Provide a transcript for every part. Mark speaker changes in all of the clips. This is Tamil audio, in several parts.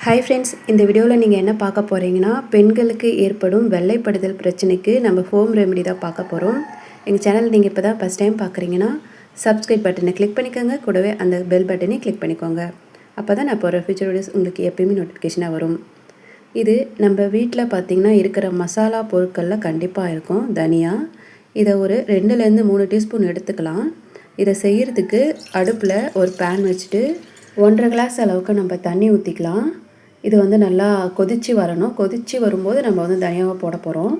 Speaker 1: ஹாய் ஃப்ரெண்ட்ஸ், இந்த வீடியோவில் நீங்கள் என்ன பார்க்க போகிறீங்கன்னா, பெண்களுக்கு ஏற்படும் வெள்ளைப்படுதல் பிரச்சனைக்கு நம்ம ஹோம் ரெமெடி தான் பார்க்க போகிறோம். எங்கள் சேனல் நீங்கள் இப்போ தான் ஃபஸ்ட் டைம் பார்க்குறீங்கன்னா சப்ஸ்கிரைப் பட்டனை கிளிக் பண்ணிக்கோங்க. கூடவே அந்த பெல் பட்டனையும் கிளிக் பண்ணிக்கோங்க. அப்போ தான் நான் போகிற ஃபியூச்சர் வீடியோஸ் உங்களுக்கு எப்பயுமே நோட்டிஃபிகேஷனாக வரும். இது நம்ம வீட்டில் பார்த்திங்கன்னா இருக்கிற மசாலா பொருட்களில் கண்டிப்பாக இருக்கும் தனியா. இதை ஒரு 2லேருந்து 3 டீஸ்பூன் எடுத்துக்கலாம். இதை செய்கிறதுக்கு அடுப்பில் ஒரு பேன் வச்சுட்டு 1.5 கிளாஸ் அளவுக்கு நம்ம தண்ணி ஊற்றிக்கலாம். இது நல்லா கொதித்து வரணும். கொதித்து வரும்போது நம்ம தனியாக போட போகிறோம்.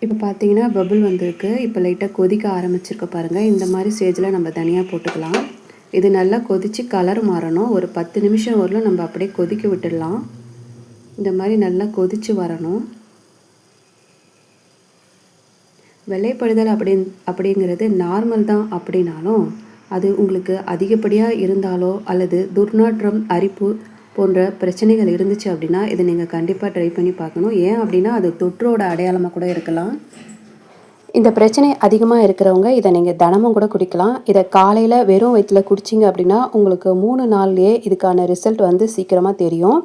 Speaker 1: இப்போ பார்த்தீங்கன்னா பபிள் வந்திருக்கு. இப்போ லைட்டாக கொதிக்க ஆரம்பிச்சிருக்க பாருங்கள். இந்த மாதிரி ஸ்டேஜில் நம்ம தனியாக போட்டுக்கலாம். இது நல்லா கொதித்து கலர் மாறணும். ஒரு 10 நிமிஷம் வரலும் நம்ம அப்படியே கொதிக்க விட்டுடலாம். இந்த மாதிரி நல்லா கொதித்து வரணும். வெள்ளைப்படுதல் அப்படிங்கிறது நார்மல் தான் அப்படின்னாலும், அது உங்களுக்கு அதிகப்படியாக இருந்தாலோ அல்லது துர்நாற்றம், அரிப்பு போன்ற பிரச்சனைகள் இருந்துச்சு அப்படின்னா இதை நீங்கள் கண்டிப்பாக ட்ரை பண்ணி பார்க்கணும். ஏன் அப்படின்னா அது தொற்றோட அடையாளமாக கூட இருக்கலாம். இந்த பிரச்சனை அதிகமாக இருக்கிறவங்க இதை நீங்கள் தினமும் கூட குடிக்கலாம். இதை காலையில் வெறும் வயிற்றில் குடிச்சிங்க அப்படின்னா உங்களுக்கு 3 நாள்லேயே இதுக்கான ரிசல்ட் சீக்கிரமாக தெரியும்.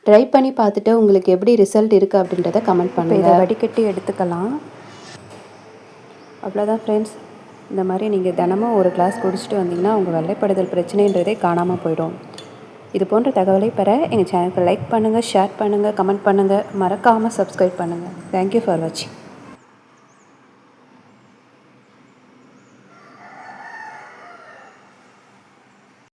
Speaker 1: ட்ரை பண்ணி பார்த்துட்டு உங்களுக்கு எப்படி ரிசல்ட் இருக்குது அப்படின்றத கமெண்ட் பண்ணுங்கள். இதை வடிகட்டி எடுத்துக்கலாம். அவ்வளோதான் ஃப்ரெண்ட்ஸ். இந்த மாதிரி நீங்கள் தினமும் ஒரு கிளாஸ் குடிச்சிட்டு வந்தீங்கன்னா உங்கள் வெள்ளைப்படுதல் பிரச்சனைன்றதே காணாமல் போயிடும். இது போன்ற தகவலை பெற எங்கள் சேனலுக்கு லைக் பண்ணுங்கள், ஷேர் பண்ணுங்கள், கமெண்ட் பண்ணுங்கள், மறக்காமல் சப்ஸ்கிரைப் பண்ணுங்கள். தேங்க்யூ ஃபார் வாட்சிங்.